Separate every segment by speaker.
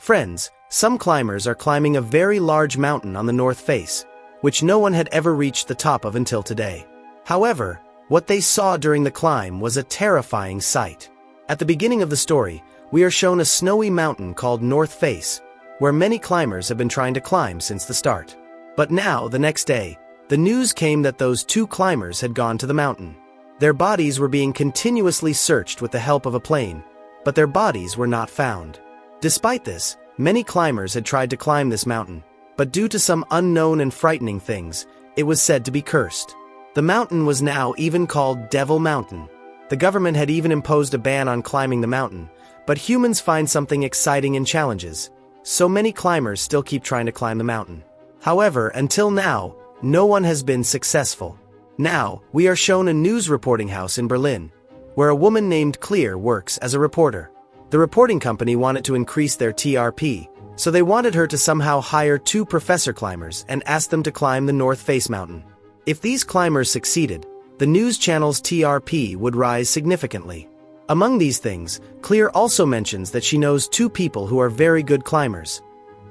Speaker 1: Friends, some climbers are climbing a very large mountain on the north face, which no one had ever reached the top of until today. However, what they saw during the climb was a terrifying sight. At the beginning of the story, we are shown a snowy mountain called North Face, where many climbers have been trying to climb since the start. But now, the next day, the news came that those 2 climbers had gone to the mountain. Their bodies were being continuously searched with the help of a plane, but their bodies were not found. Despite this, many climbers had tried to climb this mountain, but due to some unknown and frightening things, it was said to be cursed. The mountain was now even called Devil Mountain. The government had even imposed a ban on climbing the mountain, but humans find something exciting in challenges, so many climbers still keep trying to climb the mountain. However, until now, no one has been successful. Now, we are shown a news reporting house in Berlin, where a woman named Clear works as a reporter. The reporting company wanted to increase their TRP, so they wanted her to somehow hire 2 professor climbers and ask them to climb the North Face mountain. If these climbers succeeded, the news channel's TRP would rise significantly. Among these things, Clear also mentions that she knows 2 people who are very good climbers.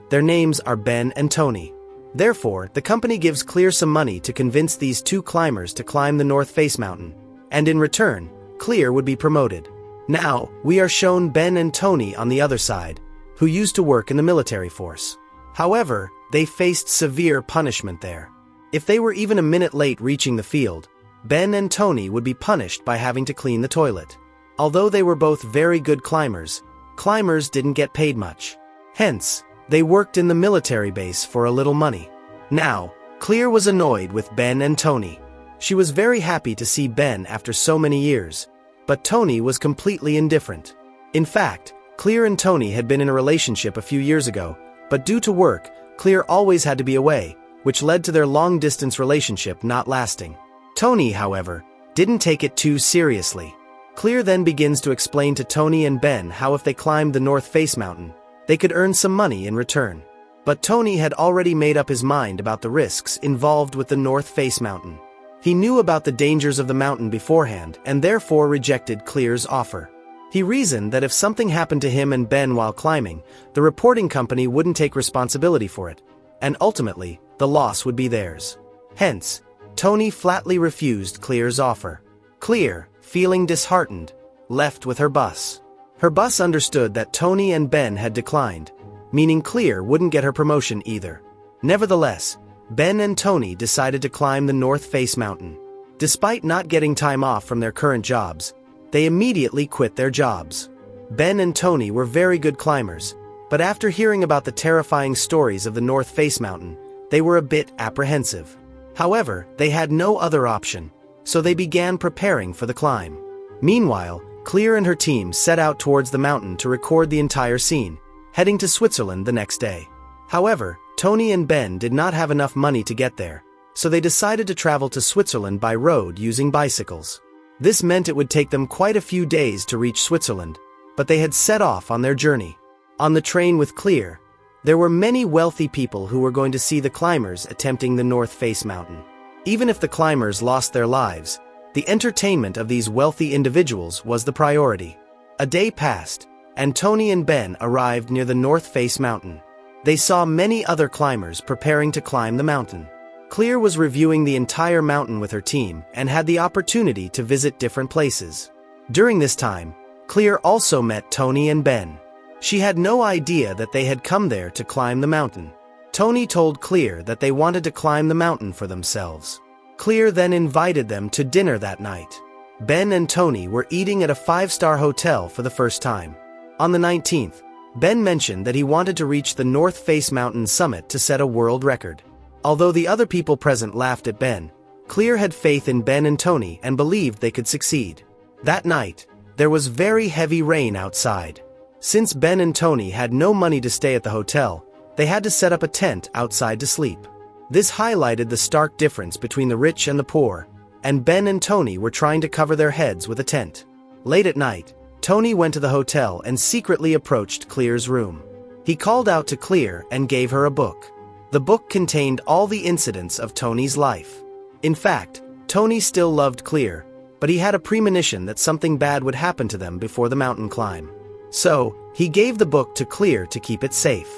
Speaker 1: Their names are Ben and Tony. Therefore, the company gives Clear some money to convince these 2 climbers to climb the North Face mountain, and in return, Clear would be promoted. Now, we are shown Ben and Tony on the other side, who used to work in the military force. However, they faced severe punishment there. If they were even a minute late reaching the field, Ben and Tony would be punished by having to clean the toilet. Although they were both very good climbers didn't get paid much. Hence, they worked in the military base for a little money. Now, Clear was annoyed with Ben and Tony. She was very happy to see Ben after so many years, but Tony was completely indifferent. In fact, Clear and Tony had been in a relationship a few years ago, but due to work, Clear always had to be away, which led to their long-distance relationship not lasting. Tony, however, didn't take it too seriously. Clear then begins to explain to Tony and Ben how if they climbed the North Face mountain, they could earn some money in return. But Tony had already made up his mind about the risks involved with the North Face mountain. He knew about the dangers of the mountain beforehand and therefore rejected Clear's offer. He reasoned that if something happened to him and Ben while climbing, the reporting company wouldn't take responsibility for it, and ultimately, the loss would be theirs. Hence, Tony flatly refused Clear's offer. Clear, feeling disheartened, left with her bus. Her bus understood that Tony and Ben had declined, meaning Clear wouldn't get her promotion either. Nevertheless, Ben and Tony decided to climb the North Face mountain. Despite not getting time off from their current jobs, they immediately quit their jobs. Ben and Tony were very good climbers, but after hearing about the terrifying stories of the North Face mountain, they were a bit apprehensive. However, they had no other option, so they began preparing for the climb. Meanwhile, Clear and her team set out towards the mountain to record the entire scene, heading to Switzerland the next day. However, Tony and Ben did not have enough money to get there, so they decided to travel to Switzerland by road using bicycles. This meant it would take them quite a few days to reach Switzerland, but they had set off on their journey. On the train with Clear, there were many wealthy people who were going to see the climbers attempting the North Face mountain. Even if the climbers lost their lives, the entertainment of these wealthy individuals was the priority. A day passed, and Tony and Ben arrived near the North Face mountain. They saw many other climbers preparing to climb the mountain. Clear was reviewing the entire mountain with her team and had the opportunity to visit different places. During this time, Clear also met Tony and Ben. She had no idea that they had come there to climb the mountain. Tony told Clear that they wanted to climb the mountain for themselves. Clear then invited them to dinner that night. Ben and Tony were eating at a 5-star hotel for the first time. On the 19th, Ben mentioned that he wanted to reach the North Face mountain summit to set a world record. Although the other people present laughed at Ben, Clear had faith in Ben and Tony and believed they could succeed. That night, there was very heavy rain outside. Since Ben and Tony had no money to stay at the hotel, they had to set up a tent outside to sleep. This highlighted the stark difference between the rich and the poor, and Ben and Tony were trying to cover their heads with a tent. Late at night, Tony went to the hotel and secretly approached Clear's room. He called out to Clear and gave her a book. The book contained all the incidents of Tony's life. In fact, Tony still loved Clear, but he had a premonition that something bad would happen to them before the mountain climb. So, he gave the book to Clear to keep it safe.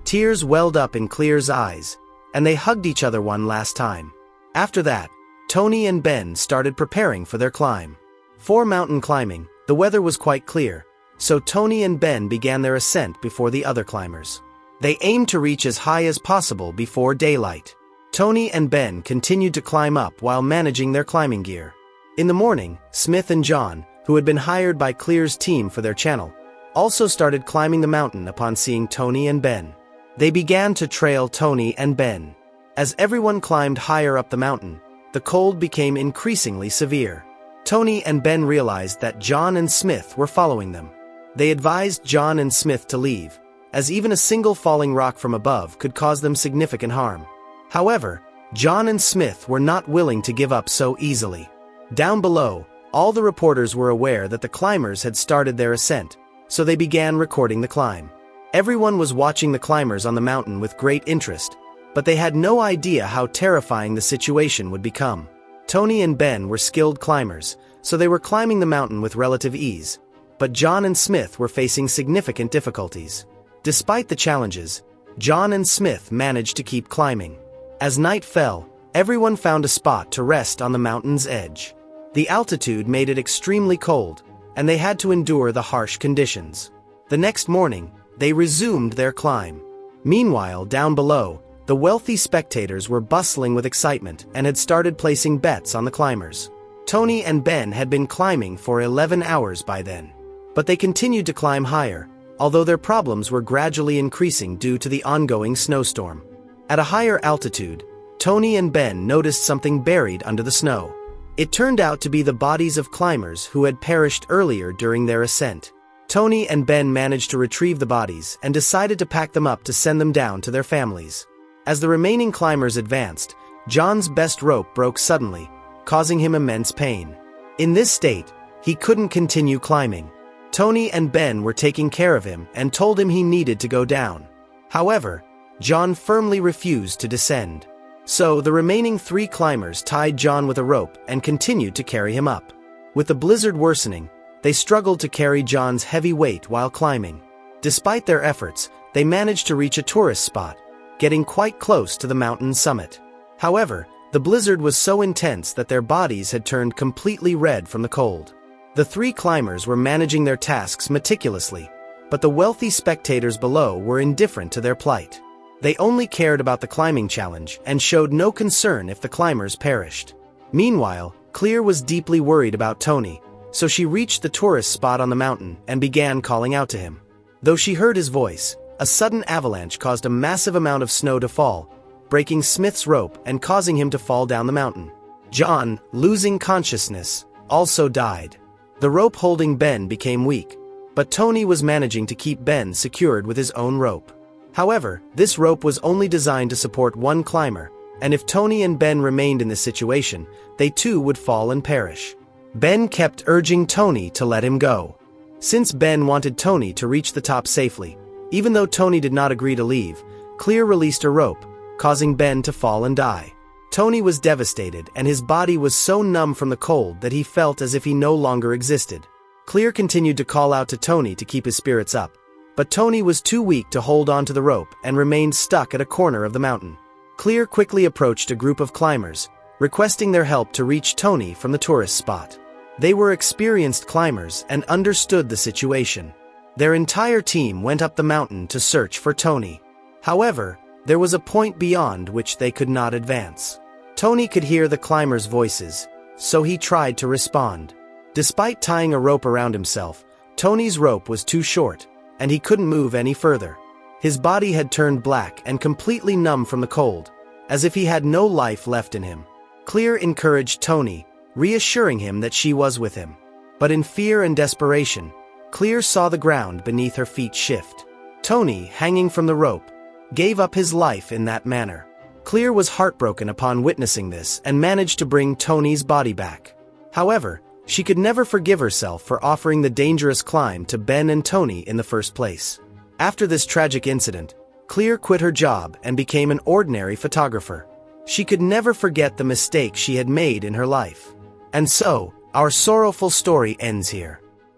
Speaker 1: Tears welled up in Clear's eyes, and they hugged each other one last time. After that, Tony and Ben started preparing for their climb. For mountain climbing, the weather was quite clear, so Tony and Ben began their ascent before the other climbers. They aimed to reach as high as possible before daylight. Tony and Ben continued to climb up while managing their climbing gear. In the morning, Smith and John, who had been hired by Clear's team for their channel, also started climbing the mountain upon seeing Tony and Ben. They began to trail Tony and Ben. As everyone climbed higher up the mountain, the cold became increasingly severe. Tony and Ben realized that John and Smith were following them. They advised John and Smith to leave, as even a single falling rock from above could cause them significant harm. However, John and Smith were not willing to give up so easily. Down below, all the reporters were aware that the climbers had started their ascent, so they began recording the climb. Everyone was watching the climbers on the mountain with great interest, but they had no idea how terrifying the situation would become. Tony and Ben were skilled climbers, so they were climbing the mountain with relative ease, but John and Smith were facing significant difficulties. Despite the challenges, John and Smith managed to keep climbing. As night fell, everyone found a spot to rest on the mountain's edge. The altitude made it extremely cold, and they had to endure the harsh conditions. The next morning, they resumed their climb. Meanwhile, down below, the wealthy spectators were bustling with excitement and had started placing bets on the climbers. Tony and Ben had been climbing for 11 hours by then. But they continued to climb higher, although their problems were gradually increasing due to the ongoing snowstorm. At a higher altitude, Tony and Ben noticed something buried under the snow. It turned out to be the bodies of climbers who had perished earlier during their ascent. Tony and Ben managed to retrieve the bodies and decided to pack them up to send them down to their families. As the remaining climbers advanced, John's best rope broke suddenly, causing him immense pain. In this state, he couldn't continue climbing. Tony and Ben were taking care of him and told him he needed to go down. However, John firmly refused to descend. So the remaining 3 climbers tied John with a rope and continued to carry him up. With the blizzard worsening, they struggled to carry John's heavy weight while climbing. Despite their efforts, they managed to reach a tourist spot, getting quite close to the mountain's summit. However, the blizzard was so intense that their bodies had turned completely red from the cold. The 3 climbers were managing their tasks meticulously, but the wealthy spectators below were indifferent to their plight. They only cared about the climbing challenge and showed no concern if the climbers perished. Meanwhile, Clear was deeply worried about Tony, so she reached the tourist spot on the mountain and began calling out to him. Though she heard his voice, a sudden avalanche caused a massive amount of snow to fall, breaking Smith's rope and causing him to fall down the mountain. John, losing consciousness, also died. The rope holding Ben became weak, but Tony was managing to keep Ben secured with his own rope. However, this rope was only designed to support one climber, and if Tony and Ben remained in this situation, they too would fall and perish. Ben kept urging Tony to let him go. Since Ben wanted Tony to reach the top safely, even though Tony did not agree to leave, Clear released a rope, causing Ben to fall and die. Tony was devastated and his body was so numb from the cold that he felt as if he no longer existed. Clear continued to call out to Tony to keep his spirits up, but Tony was too weak to hold on to the rope and remained stuck at a corner of the mountain. Clear quickly approached a group of climbers, requesting their help to reach Tony from the tourist spot. They were experienced climbers and understood the situation. Their entire team went up the mountain to search for Tony. However, there was a point beyond which they could not advance. Tony could hear the climbers' voices, so he tried to respond. Despite tying a rope around himself, Tony's rope was too short, and he couldn't move any further. His body had turned black and completely numb from the cold, as if he had no life left in him. Clear encouraged Tony, reassuring him that she was with him. But in fear and desperation, Clear saw the ground beneath her feet shift. Tony, hanging from the rope, gave up his life in that manner. Clear was heartbroken upon witnessing this and managed to bring Tony's body back. However, she could never forgive herself for offering the dangerous climb to Ben and Tony in the first place. After this tragic incident, Clear quit her job and became an ordinary photographer. She could never forget the mistake she had made in her life. And so, our sorrowful story ends here.